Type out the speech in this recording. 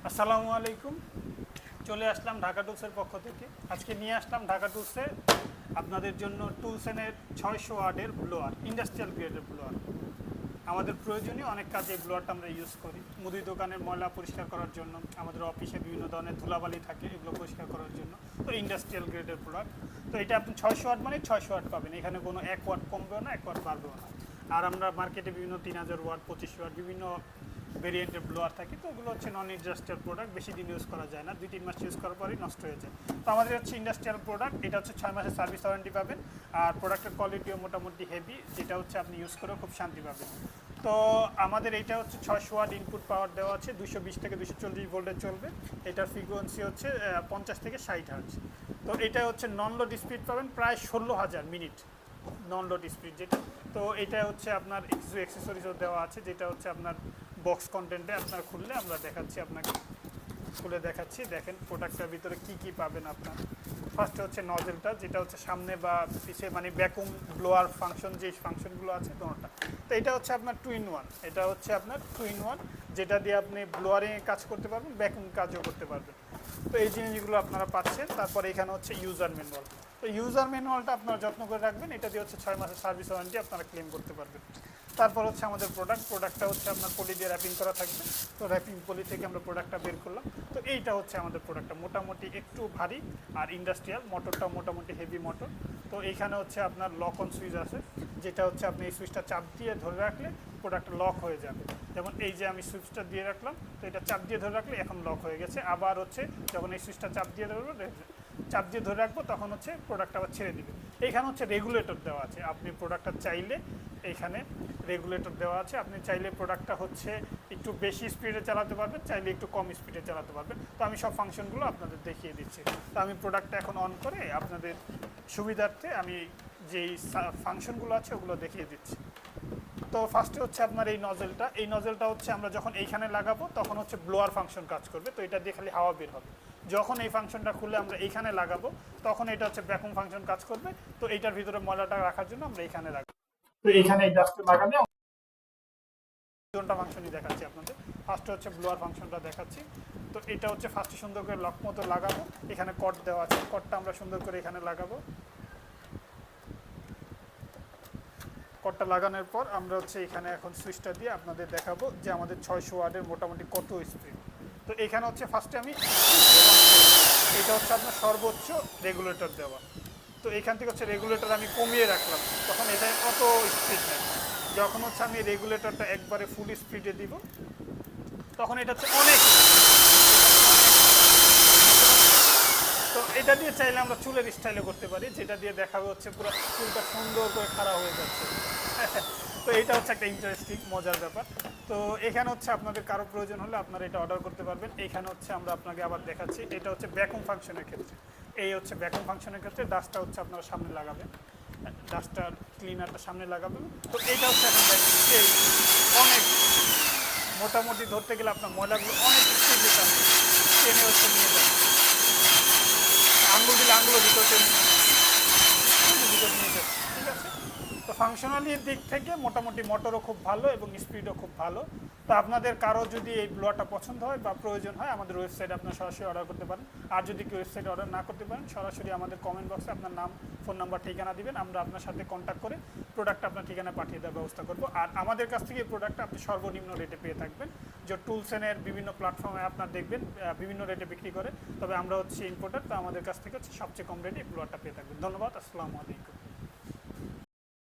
আসসালামু আলাইকুম। চলে আসলাম ঢাকা টুলসের পক্ষ থেকে। আজকে নিয়ে আসলাম ঢাকা টুলসে আপনাদের জন্য টুলসেনের 600 ওয়াটের ব্লোয়ার, ইন্ডাস্ট্রিয়াল গ্রেডের ব্লোয়ার। আমাদের প্রয়োজনীয় অনেক কাজে এই ব্লোয়ারটা আমরা ইউজ করি। মুদি দোকানের ময়লা পরিষ্কার করার জন্য, আমাদের অফিসে বিভিন্ন ধরনের ধুলাবালি থাকে, এগুলো পরিষ্কার করার জন্য। তো ইন্ডাস্ট্রিয়াল গ্রেডের প্রোডাক্ট। তো এটা আপনি 600 ওয়াট মানে 600 ওয়াট পাবেন, এখানে কোনো 1 ওয়াট কমবেও না, 1 ওয়াট বাড়বেও না। আর আমরা মার্কেটে বিভিন্ন 3000 ওয়াট, 2500 ওয়াট বিভিন্ন ভেরিয়েন্টের ব্লোয়ার থাকে। তো ওগুলো হচ্ছে নন ইন্ডাস্ট্রিয়াল প্রোডাক্ট, বেশি দিন ইউজ করা যায় না, 2-3 মাস ইউজ করার পরই নষ্ট হয়ে যায়। তো আমাদের হচ্ছে ইন্ডাস্ট্রিয়াল প্রোডাক্ট, এটা হচ্ছে 6 মাসের সার্ভিস ওয়ারেন্টি পাবেন। আর প্রোডাক্টের কোয়ালিটিও মোটামুটি হেভি, যেটা হচ্ছে আপনি ইউজ করেও খুব শান্তি পাবেন। তো আমাদের এইটা হচ্ছে 600 ওয়াট ইনপুট পাওয়ার দেওয়া আছে, 220 থেকে 240 ভোল্টে চলবে। এটার ফ্রিকোয়েন্সি হচ্ছে 50 থেকে 60 হার্জ। তো এটা হচ্ছে নন লোড স্পিড পাবেন প্রায় 16,000 মিনিট নন লোড স্পিড যেটা। তো এটা হচ্ছে আপনার কিছু অ্যাক্সেসরিজও দেওয়া আছে, যেটা হচ্ছে আপনার বক্স কন্টেন্টে আপনার খুললে আমরা দেখাচ্ছি, আপনাকে খুলে দেখাচ্ছি। দেখেন প্রোডাক্টটার ভিতরে কি কি পাবেন আপনার। ফার্স্টে হচ্ছে নজেলটা, যেটা হচ্ছে সামনে বা পিছে মানে ভ্যাকুম ব্লোয়ার ফাংশন, যে ফাংশনগুলো আছে দোনোটা। তো এটা হচ্ছে আপনার 2-in-1, এটা হচ্ছে আপনার 2-in-1, যেটা দিয়ে আপনি ব্লোয়ারিংয়ে কাজ করতে পারবেন, ভ্যাকুম কাজও করতে পারবেন। তো এই জিনিসগুলো আপনারা পাচ্ছেন। তারপরে এখানে হচ্ছে ইউজার ম্যানুয়াল। তো ইউজার ম্যানুয়ালটা আপনারা যত্ন করে রাখবেন, এটা দিয়ে হচ্ছে 6 মাসের সার্ভিস ওয়ারেন্টি আপনারা ক্লেম করতে পারবেন। তারপর হচ্ছে আমাদের প্রোডাক্টটা হচ্ছে আপনার পলি দিয়ে র্যাপিং করা থাকবে। তো র্যাপিং পলি থেকে আমরা প্রোডাক্টটা বের করলাম। তো এইটা হচ্ছে আমাদের প্রোডাক্টটা, মোটামুটি একটু ভারী আর ইন্ডাস্ট্রিয়াল, মোটরটাও মোটামুটি হেভি মোটর। তো এইখানে হচ্ছে আপনার লক অন সুইচ আছে, যেটা হচ্ছে আপনি এই সুইচটা চাপ দিয়ে ধরে রাখলে প্রোডাক্ট লক হয়ে যাবে। যেমন এই যে আমি সুইচটা দিয়ে রাখলাম, তো এটা চাপ দিয়ে ধরে রাখলে এখন লক হয়ে গেছে। আবার হচ্ছে যখন এই সুইচটা চাপ দিয়ে ধরে রাখবো তখন হচ্ছে প্রোডাক্ট আবার ছেড়ে দিবে। এইখানে হচ্ছে রেগুলেটর দেওয়া আছে, আপনি প্রোডাক্টটা চাইলে এইখানে রেগুলেটর দেওয়া আছে, আপনি চাইলে প্রোডাক্টটা হচ্ছে একটু বেশি স্পিডে চালাতে পারবেন, চাইলে একটু কম স্পিডে চালাতে পারবেন। তো আমি সব ফাংশনগুলো আপনাদের দেখিয়ে দিচ্ছি। তো আমি প্রোডাক্টটা এখন অন করে আপনাদের সুবিধার্থে আমি যেই ফাংশনগুলো আছে ওগুলো দেখিয়ে দিচ্ছি। তো ফার্স্টে হচ্ছে আপনার এই নজেলটা হচ্ছে আমরা যখন এইখানে লাগাবো তখন হচ্ছে ব্লোয়ার ফাংশন কাজ করবে। তো এটা দিয়ে খালি হাওয়া বের হবে। যখন এই ফাংশনটা খুলে আমরা এইখানে লাগাবো তখন এটা হচ্ছে ভ্যাকুম ফাংশন কাজ করবে। তো এইটার ভিতরে ময়লাটা রাখার জন্য আমরা এইখানে রাখবো। তো এইখানে এই ডাস্টে লাগালে দুটো ফাংশনই দেখাচ্ছি আপনাদের। ফার্স্টে হচ্ছে ব্লোয়ার ফাংশনটা দেখাচ্ছি। তো এটা হচ্ছে ফার্স্টে সুন্দর করে লক মতো লাগাবো, এখানে কট দেওয়া আছে, কটটা আমরা সুন্দর করে এখানে লাগাবো। কটটা লাগানোর পর আমরা হচ্ছে এখানে এখন সুইচটা দিয়ে আপনাদের দেখাবো যে আমাদের 600 ওয়াটের মোটামুটি কত স্পিড। তো এখানে হচ্ছে ফার্স্টে আমি এটা হচ্ছে আপনার সর্বোচ্চ রেগুলেটর দেওয়া। তো এখান থেকে হচ্ছে রেগুলেটর আমি কমিয়ে রাখলাম, তখন এটা অত স্পিড নেই। যখন হচ্ছে আমি রেগুলেটরটা একবারে ফুল স্পিডে দিব তখন এটা হচ্ছে অনেক। তো এটা দিয়ে চাইলে আমরা চুলের স্টাইলে করতে পারি, যেটা দিয়ে দেখাবে হচ্ছে পুরো চুলটা সুন্দর করে খাড়া হয়ে যাচ্ছে। তো এটা হচ্ছে একটা ইন্টারেস্টিং মজার ব্যাপার। তো এখানে হচ্ছে আপনাদের কারো প্রয়োজন হলে আপনারা এটা অর্ডার করতে পারবেন। এখানে হচ্ছে আমরা আপনাকে আবার দেখাচ্ছি, এটা হচ্ছে ভ্যাকুম ফাংশনের ক্ষেত্রে। এই হচ্ছে ভ্যাকুম ফাংশনের ক্ষেত্রে ডাস্টটা হচ্ছে আপনারা সামনে লাগাবেন, ডাস্টার ক্লিনারটা সামনে লাগাবেন। তো এইটা হচ্ছে এখন এই অনেক মোটামুটি ধরতে গেলে আপনার ময়লাগুলো অনেক স্পিডে টেনে হচ্ছে নিয়ে যাবে। আঙুল দিলে আঙুলের ভিতর নিয়ে যাচ্ছে, ঠিক আছে। তো ফাংশনালির দিক থেকে মোটামুটি মোটরও খুব ভালো এবং স্পিডও খুব ভালো। তো আপনাদের কারো যদি এই ব্লোয়ারটা পছন্দ হয় বা প্রয়োজন হয় আমাদের ওয়েবসাইটে আপনার সরাসরি অর্ডার করতে পারেন। আর যদি কেউ ওয়েবসাইটে অর্ডার না করতে পারেন, সরাসরি আমাদের কমেন্ট বক্সে আপনার নাম, ফোন নাম্বার, ঠিকানা দিবেন, আমরা আপনার সাথে কন্ট্যাক্ট করে প্রোডাক্ট আপনার ঠিকানা পাঠিয়ে দেওয়ার ব্যবস্থা করব। আর আমাদের কাছ থেকে এই প্রোডাক্টটা আপনি সর্বনিম্ন রেটে পেয়ে থাকবেন। যে টুলসেনের বিভিন্ন প্ল্যাটফর্মে আপনার দেখবেন বিভিন্ন রেটে বিক্রি করে, তবে আমরা হচ্ছে ইম্পোর্টার। তো আমাদের কাছ থেকে হচ্ছে সবচেয়ে কম রেটে এই ব্লোয়ারটা পেয়ে থাকবেন। ধন্যবাদ, আসসালামু আলাইকুম।